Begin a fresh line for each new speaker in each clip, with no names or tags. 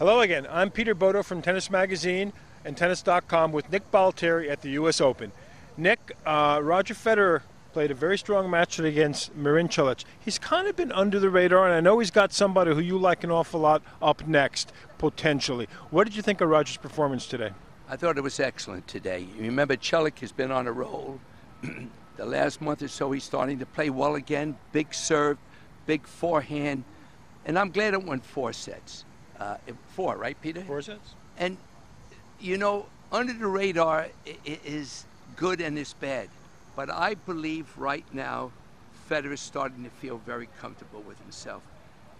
Hello again. I'm Peter Bodo from Tennis Magazine and Tennis.com with Nick Bollettieri at the U.S. Open. Nick, Roger Federer played a very strong match against Marin Cilic. He's kind of been under the radar, and I know he's got somebody who you like an awful lot up next, potentially. What did you think of Roger's performance today?
I thought it was excellent today. You remember, Cilic has been on a roll. The last month or so, he's starting to play well again. Big serve, big forehand. And I'm glad it went 4 sets. 4, right, Peter?
4 sets.
And, you know, under the radar is good and is bad. But I believe right now, Federer's starting to feel very comfortable with himself.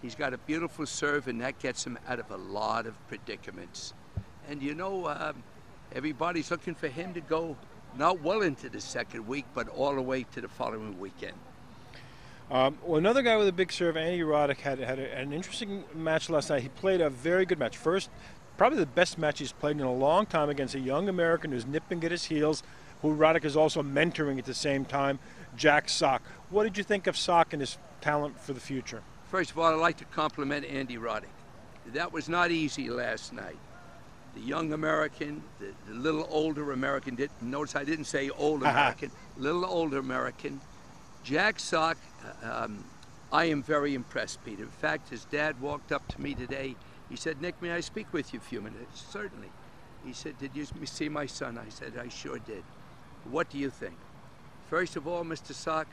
He's got a beautiful serve, and that gets him out of a lot of predicaments. And, you know, everybody's looking for him to go not well into the second week, but all the way to the following weekend.
Well, another guy with a big serve, Andy Roddick, had an interesting match last night. He played a very good match. First, probably the best match he's played in a long time against a young American who's nipping at his heels, who Roddick is also mentoring at the same time, Jack Sock. What did you think of Sock and his talent for the future?
First of all, I'd like to compliment Andy Roddick. That was not easy last night. The young American, the little older American, notice I didn't say old American, little older American. Jack Sock, I am very impressed, Peter. In fact, his dad walked up to me today. He said, "Nick, may I speak with you a few minutes?" "Certainly." He said, "Did you see my son?" I said, "I sure did." "What do you think?" "First of all, Mr. Sock,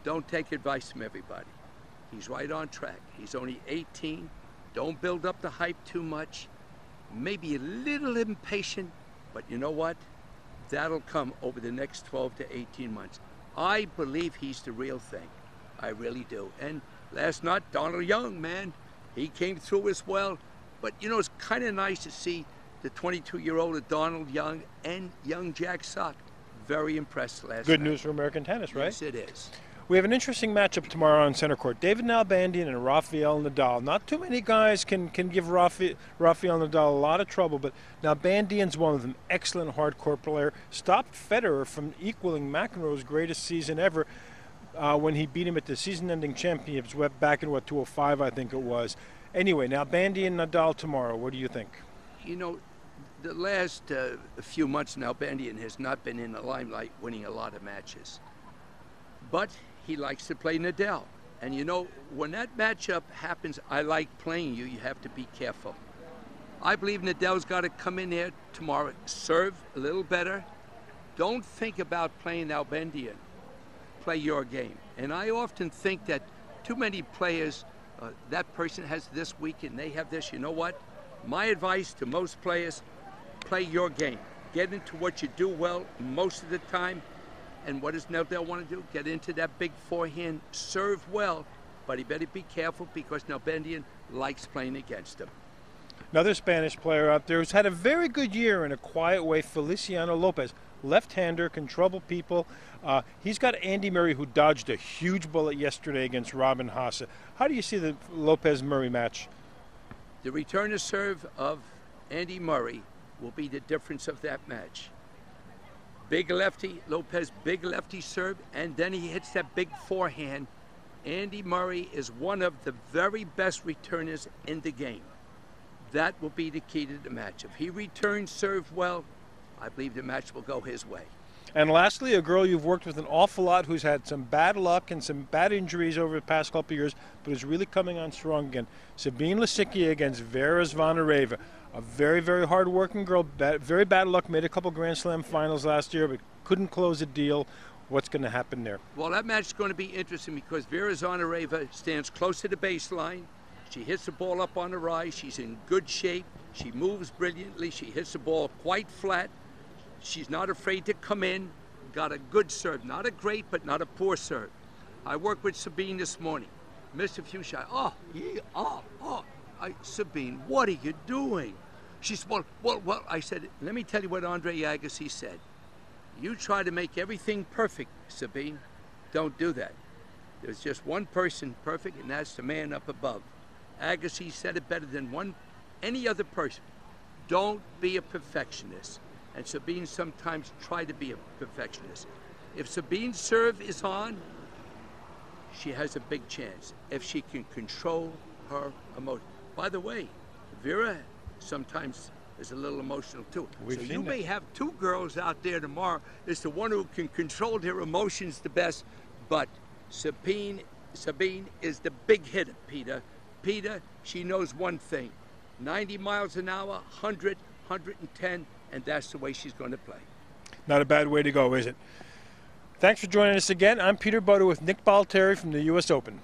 don't take advice from everybody. He's right on track. He's only 18. Don't build up the hype too much. Maybe a little impatient, but you know what? That'll come over the next 12 to 18 months. I believe he's the real thing. I really do." And last night, Donald Young, man, he came through as well. But, you know, it's kind of nice to see the 22-year-old Donald Young and young Jack Sock. Very impressed last night.
Good news for American tennis, right?
Yes, it is.
We have an interesting matchup tomorrow on center court. David Nalbandian and Rafael Nadal. Not too many guys can give Rafael Nadal a lot of trouble, but Nalbandian's one of them. Excellent hardcourt player. Stopped Federer from equaling McEnroe's greatest season ever when he beat him at the season-ending championships back in, 2005, I think it was. Anyway, Nalbandian Nadal tomorrow. What do you think?
You know, the last few months, Nalbandian has not been in the limelight winning a lot of matches. But he likes to play Nadal. And you know, when that matchup happens, I like playing you. You have to be careful. I believe Nadal's got to come in there tomorrow, serve a little better. Don't think about playing Nalbandian. Play your game. And I often think that too many players, that person has this week and they have this. You know what? My advice to most players, play your game. Get into what you do well most of the time. And what does Nadal want to do? Get into that big forehand, serve well, but he better be careful because Nalbandian likes playing against him.
Another Spanish player out there who's had a very good year in a quiet way, Feliciano Lopez. Left-hander, can trouble people. He's got Andy Murray, who dodged a huge bullet yesterday against Robin Haase. How do you see the Lopez-Murray match?
The return to serve of Andy Murray will be the difference of that match. Big lefty, Lopez, big lefty serve, and then he hits that big forehand. Andy Murray is one of the very best returners in the game. That will be the key to the match. If he returns serve well, I believe the match will go his way.
And lastly, a girl you've worked with an awful lot who's had some bad luck and some bad injuries over the past couple of years, but is really coming on strong again. Sabine Lisicki against Vera Zvonareva. A very, very hard-working girl, very bad luck, made a couple Grand Slam finals last year, but couldn't close a deal. What's going to happen there?
Well, that match is going to be interesting because Vera Zvonareva stands close to the baseline. She hits the ball up on the rise. She's in good shape. She moves brilliantly. She hits the ball quite flat. She's not afraid to come in. Got a good serve. Not a great, but not a poor serve. I worked with Sabine this morning. Missed a few shots. Sabine, what are you doing? She said, well, I said, let me tell you what Andre Agassi said. You try to make everything perfect, Sabine. Don't do that. There's just one person perfect, and that's the man up above. Agassi said it better than any other person. Don't be a perfectionist. And Sabine sometimes tried to be a perfectionist. If Sabine's serve is on, she has a big chance if she can control her emotion. By the way, Vera sometimes is a little emotional too.
We've
so
seen
you
that.
may have two girls out there tomorrow. It's the one who can control their emotions the best, but Sabine is the big hitter, Peter. Peter, she knows one thing. 90 miles an hour, 100, 110, and that's the way she's going to play.
Not a bad way to go, is it? Thanks for joining us again. I'm Peter Bodo with Nick Bollettieri from the U.S. Open.